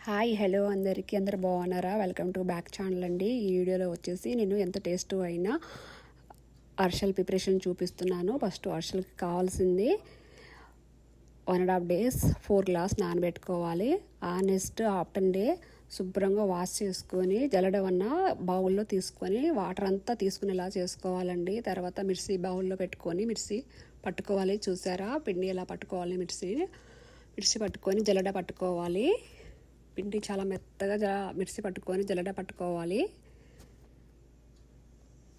Hi hello అందరికీ అందరు బాగున్నారా? వెల్కమ్ టు బ్యాక్ ఛానల్ అండి. ఈ వీడియోలో వచ్చేసి నేను ఎంత టేస్ట్ అయినా అరిసెల ప్రిపరేషన్ చూపిస్తున్నాను. ఫస్ట్ అరిసెలకి కావాల్సింది 1.5 days 4 గ్లాస్ నానబెట్టుకోవాలి. ఆ నెక్స్ట్ ఆఫ్టర్ డే శుభ్రంగా వాష్ చేసుకొని జల్లడవన్న బౌల్లో తీసుకొని వాటర్ అంతా తీసుకునేలా చేసుకోవాలండి. తర్వాత మిక్సీ బౌల్లో పెట్టుకొని మిక్సీ పట్టుకోవాలి. చూసారా పిండి ఎలా పట్టుకోవాలి? మిక్సీ పట్టుకొని జల్లడ పట్టుకోవాలి. పిండి చాలా మెత్తగా మిక్సీ పట్టుకొని జల్లెడ పట్టుకోవాలి.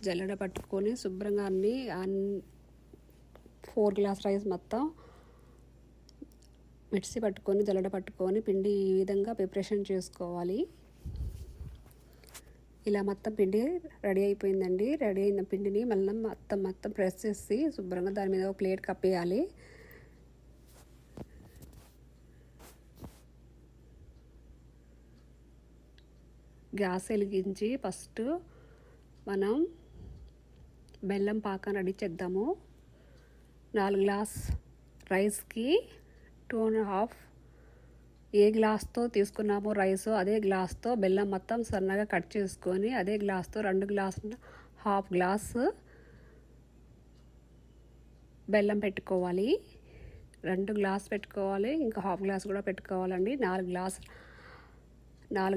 జల్లెడ పట్టుకొని శుభ్రంగా అన్ని 4 గ్లాస్ రైస్ మొత్తం మిక్సీ పట్టుకొని జల్లెడ పట్టుకొని పిండి ఈ విధంగా ప్రిపరేషన్ చేసుకోవాలి. ఇలా మొత్తం పిండి రెడీ అయిపోయిందండి. రెడీ అయిన పిండిని మళ్ళీ మొత్తం ప్రెస్ చేసి శుభ్రంగా దాని మీద ఒక ప్లేట్ కప్పేయాలి. గ్యాస్ వెలిగించి ఫస్ట్ మనం బెల్లం పాకం రెడీ చేద్దాము. 4 గ్లాస్ రైస్కి 2.5 ఏ గ్లాస్తో తీసుకున్నామో రైస్ అదే గ్లాస్తో బెల్లం మొత్తం సన్నగా కట్ చేసుకొని అదే గ్లాస్తో 2 గ్లాసులు 1/2 గ్లాసు బెల్లం పెట్టుకోవాలి. 2 గ్లాస్ పెట్టుకోవాలి, ఇంకా 1/2 గ్లాస్ కూడా పెట్టుకోవాలండి. 4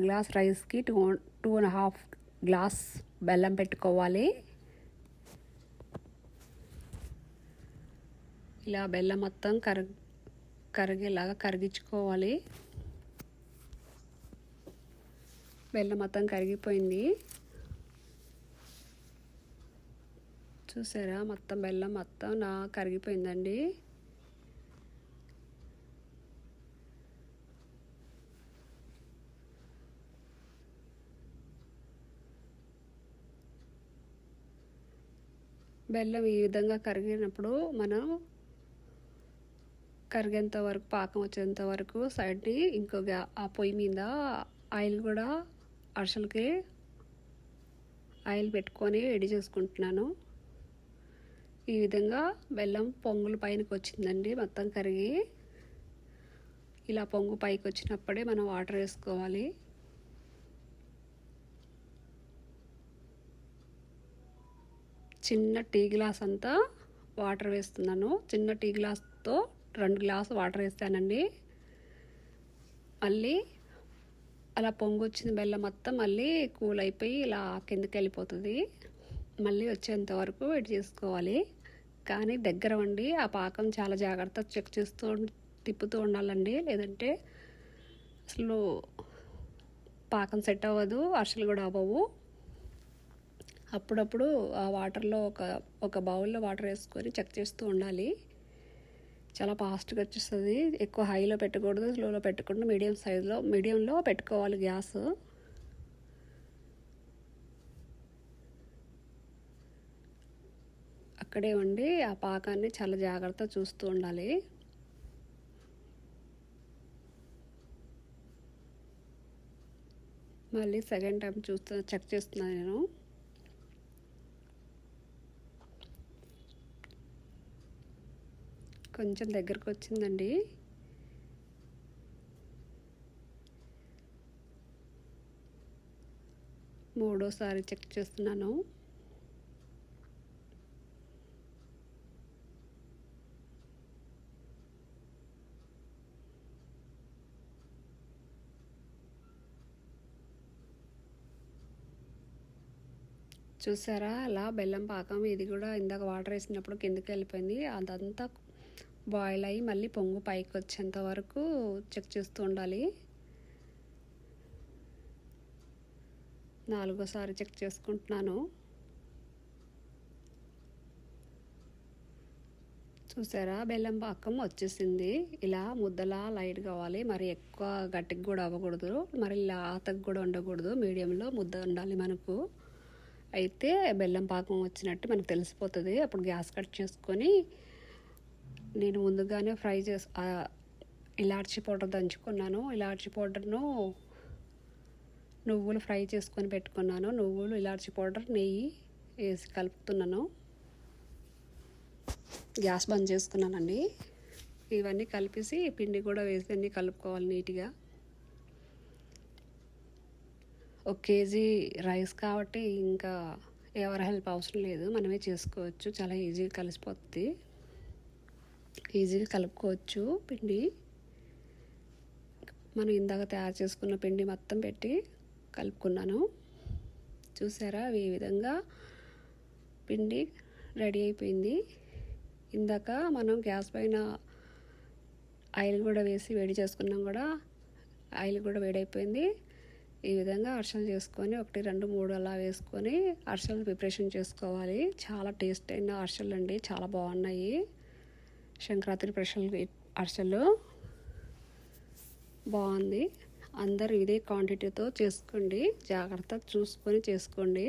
గ్లాస్ రైస్కి 2.5 గ్లాస్ బెల్లం పెట్టుకోవాలి. ఇలా బెల్లం మొత్తం కరిగేలాగా కరిగించుకోవాలి. బెల్లం మొత్తం కరిగిపోయింది. చూసారా మొత్తం బెల్లం మొత్తం కరిగిపోయిందండి. బెల్లం ఈ విధంగా కరిగినప్పుడు మనం కరిగేంత వరకు పాకం వచ్చేంత వరకు సైడ్ని ఆ పొయ్యి మీద ఆయిల్ కూడా అరిసెలకి ఆయిల్ పెట్టుకొని రెడీ చేసుకుంటున్నాను. ఈ విధంగా బెల్లం పొంగులు పైనకి వచ్చిందండి మొత్తం కరిగి. ఇలా పొంగు పైకి వచ్చినప్పుడే మనం వాటర్ వేసుకోవాలి. చిన్న టీ గ్లాస్ అంతా వాటర్ వేస్తున్నాను. చిన్న టీ గ్లాస్తో 2 గ్లాసు వాటర్ వేస్తానండి. మళ్ళీ అలా పొంగు వచ్చిన బెల్లం మొత్తం మళ్ళీ కూల్ అయిపోయి ఇలా కిందకి వెళ్ళిపోతుంది. మళ్ళీ వచ్చేంత వరకు వెయిట్ చేసుకోవాలి. కానీ దగ్గర ఉండి ఆ పాకం చాలా జాగ్రత్త చెక్ చేస్తూ తిప్పుతూ ఉండాలండి. లేదంటే అసలు పాకం సెట్ అవ్వదు, అరిసెలు కూడా అవ్వవు. అప్పుడప్పుడు ఆ వాటర్లో ఒక బౌల్లో వాటర్ వేసుకొని చెక్ చేస్తూ ఉండాలి. చాలా ఫాస్ట్గా వచ్చేస్తుంది. ఎక్కువ హైలో పెట్టకూడదు, స్లోలో పెట్టకుండా మీడియంలో పెట్టుకోవాలి గ్యాస్. అక్కడే ఉండి ఆ పాకాన్ని చాలా జాగ్రత్త చూస్తూ ఉండాలి. మళ్ళీ సెకండ్ టైం చెక్ చేస్తున్నాను నేను. కొంచెం దగ్గరకు వచ్చిందండి. మూడోసారి చెక్ చేస్తున్నాను. చూసారా అలా బెల్లం పాకం ఇది కూడా ఇందాక వాటర్ వేసినప్పుడు కిందకి వెళ్ళిపోయింది. అదంతా బాయిల్ అయ్యి మళ్ళీ పొంగు పైకి వచ్చేంత వరకు చెక్ చేస్తూ ఉండాలి. 4వసారి చెక్ చేసుకుంటున్నాను. చూసారా బెల్లం పాకం వచ్చేసింది. ఇలా ముద్దలా లైట్ కావాలి, మరి ఎక్కువ గట్టికి కూడా అవ్వకూడదు, మరి లాతకు కూడా ఉండకూడదు. మీడియంలో ముద్ద ఉండాలి మనకు. అయితే బెల్లం పాకం వచ్చినట్టు మనకు తెలిసిపోతుంది. అప్పుడు గ్యాస్ కట్ చేసుకొని నేను ముందుగానే ఇలాచీ పౌడర్ దంచుకున్నాను. ఇలాచీ పౌడర్ను నువ్వులు ఫ్రై చేసుకొని పెట్టుకున్నాను. నువ్వులు, ఇలాచీ పౌడర్, నెయ్యి వేసి కలుపుతున్నాను. గ్యాస్ బంద్ చేసుకున్నానండి. ఇవన్నీ కలిపేసి పిండి కూడా వేసి అన్నీ కలుపుకోవాలి నీట్గా. ఒక కేజీ రైస్ కాబట్టి ఇంకా ఎవరి హెల్ప్ అవసరం లేదు, మనమే చేసుకోవచ్చు. చాలా ఈజీగా కలిసిపోతుంది, ఈజీగా కలుపుకోవచ్చు. పిండి మనం ఇందాక తయారు చేసుకున్న పిండి మొత్తం పెట్టి కలుపుకున్నాను. చూసారా, ఈ విధంగా పిండి రెడీ అయిపోయింది. ఇందాక మనం గ్యాస్ పైన ఆయిల్ కూడా వేసి వేడి చేసుకున్నాం కూడా, ఆయిల్ కూడా వేడైపోయింది. ఈ విధంగా అరిసెలు చేసుకొని 1, 2, 3 అలా వేసుకొని అరిసెలు ప్రిపరేషన్ చేసుకోవాలి. చాలా టేస్ట్ అయిన అరిసెలు అండి, చాలా బాగున్నాయి. సంక్రాంతి స్పెషల్ అరిసెలు బాగుంది. అందరూ ఇదే క్వాంటిటీతో చేసుకోండి, జాగ్రత్త చూసుకొని చేసుకోండి.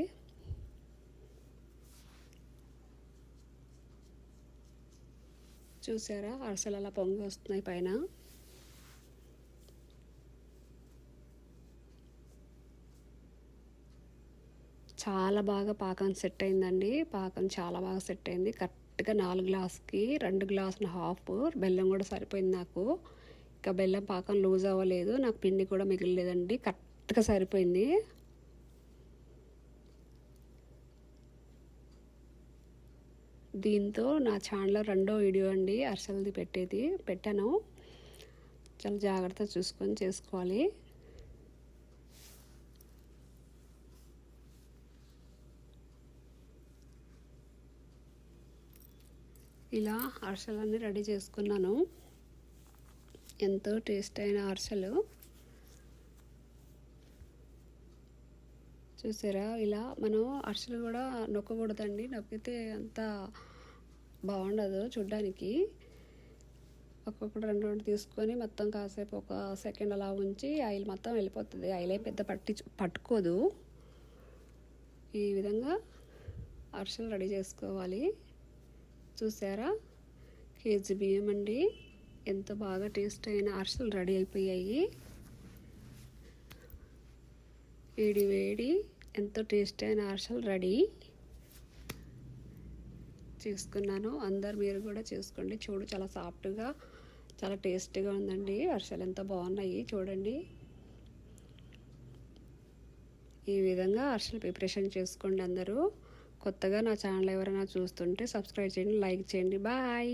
చూసారా, అరిసెలు అలా పొంగి వస్తున్నాయి పైన. చాలా బాగా పాకం సెట్ అయిందండి. పాకం చాలా బాగా సెట్ అయింది. కరెక్ట్గా 4 గ్లాసుకి 2 గ్లాసుల హాఫ్ బెల్లం కూడా సరిపోయింది నాకు. ఇంకా బెల్లం పాకం లూజ్ అవ్వలేదు, నాకు పిండి కూడా మిగిలిలేదండి, కరెక్ట్గా సరిపోయింది. దీంతో నా ఛానల్లో 2వ వీడియో అండి అరిసెలది పెట్టాను. చాలా జాగ్రత్తగా చూసుకొని చేసుకోవాలి. ఇలా అరిసెలన్నీ రెడీ చేసుకున్నాను. ఎంతో టేస్ట్ అయిన అరిసెలు. చూసారా, ఇలా మనం అరిసెలు కూడా నొక్కకూడదండి, నొక్కితే అంత బాగుండదు చూడ్డానికి. ఒక్కొక్కటి 2 తీసుకొని మొత్తం కాసేపు 1 సెకండ్ అలా ఉంచి ఆయిల్ మొత్తం వెళ్ళిపోతుంది. ఆయిల్ పెద్ద పట్టుకోదు. ఈ విధంగా అరిసెలు రెడీ చేసుకోవాలి. చూసారా, కేజీ బియ్యం అండి, ఎంత బాగా టేస్ట్ అయిన అరిసెలు రెడీ అయిపోయాయి. వేడి వేడి ఎంతో టేస్ట్ అయిన అరిసెలు రెడీ చేసుకున్నాను. మీరు కూడా చేసుకోండి. చూడు, చాలా సాఫ్ట్గా చాలా టేస్టీగా ఉందండి. అరిసెలు ఎంత బాగున్నాయి చూడండి. ఈ విధంగా అరిసెలు ప్రిపరేషన్ చేసుకోండి అందరూ. కొత్తగా నా ఛానల్ ఎవరైనా చూస్తుంటే సబ్స్క్రైబ్ చేయండి, లైక్ చేయండి. బాయ్.